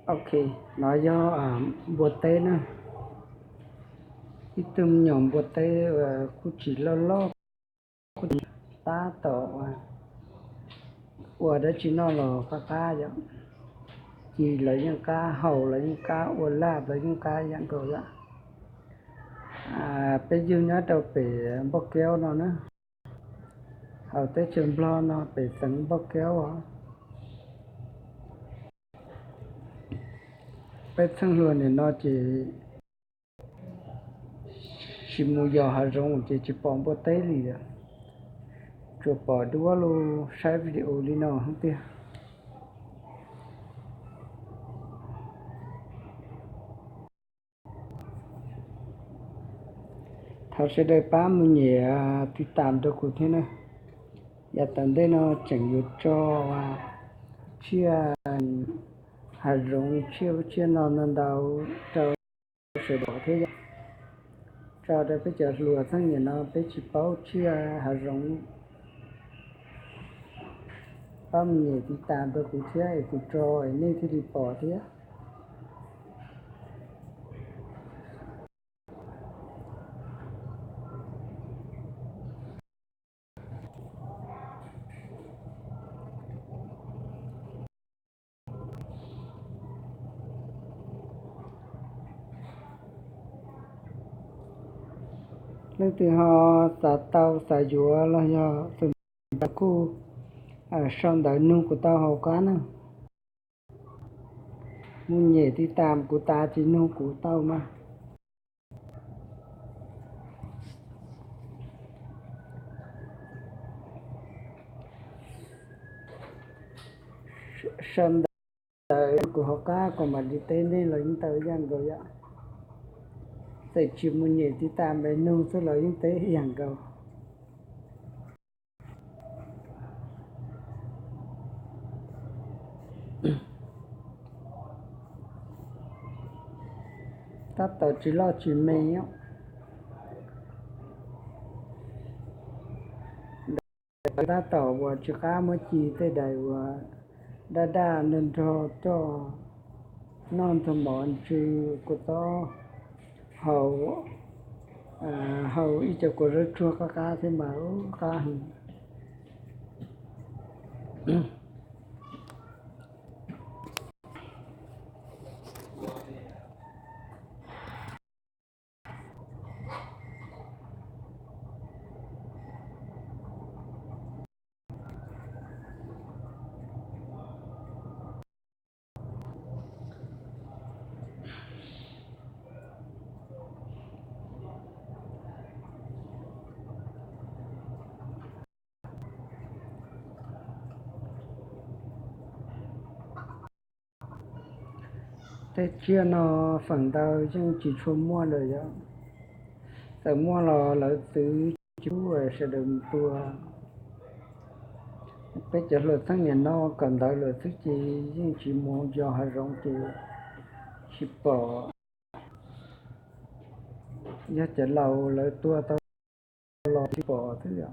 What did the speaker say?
Ok, nói do bột tê nữa. Cái tùm nhóm bột tê và cũng chỉ lo cũng ta tổ ủa đó chỉ nó là cá vậy. Chỉ lấy những cá hầu lấy những cá ủa lạp lấy những cá dạng cầu vậy. Bây giờ nhớ đâu phải bóc kéo nó nữa. Hầu tới trường lo nó phải tấn bóc kéo hả. Bây thân luôn thì nó chỉ mua giò hà rong chỉ bóng bột tê gì đó. Chụp bỏ đua luôn sai video đi nó không tiếc. Thảo sẽ đợi ba mươi nhẹ thì tạm được cụ thế này. Và tận đây nó chẳng được cho chia hạt giống chia non đầu cho sẽ bỏ thế cho đây bây giờ lùa thằng nhà nó bây chỉ bảo chia hạt giống ba mươi nhẹ thì tạm được cụ thế thì cho nên thì bỏ thế. Nên thì họ xả tàu xả dừa là do từ cô xong đợi nung của tao hậu cá nữa. Muốn nhẹ thì tạm của ta chỉ nung của tao mà. Xong đợi của họ cá còn mà đi tên đi là những tờ gian rồi ạ. Tại chỉ muốn nhẹ thì tạm để nung số là những tế dạng rồi. Ta tao chỉ lo chỉ mê á. Ta tao và chỉ cá mới chỉ tới đây và đa nên cho non thầm bọn chứ của to hầu hầu ít cho của rất chua cá thế mà cá hình. Thế chia nó phần tao chứ chỉ cho mua rồi đó. Tại mua là từ chú rồi sẽ đừng tua. Bây giờ là thằng nhà nó cần đợi là thứ gì nhưng chỉ muốn cho hai rong thì chỉ bỏ. Nhớ chờ lâu lại tua tao lo chỉ bỏ thế ạ.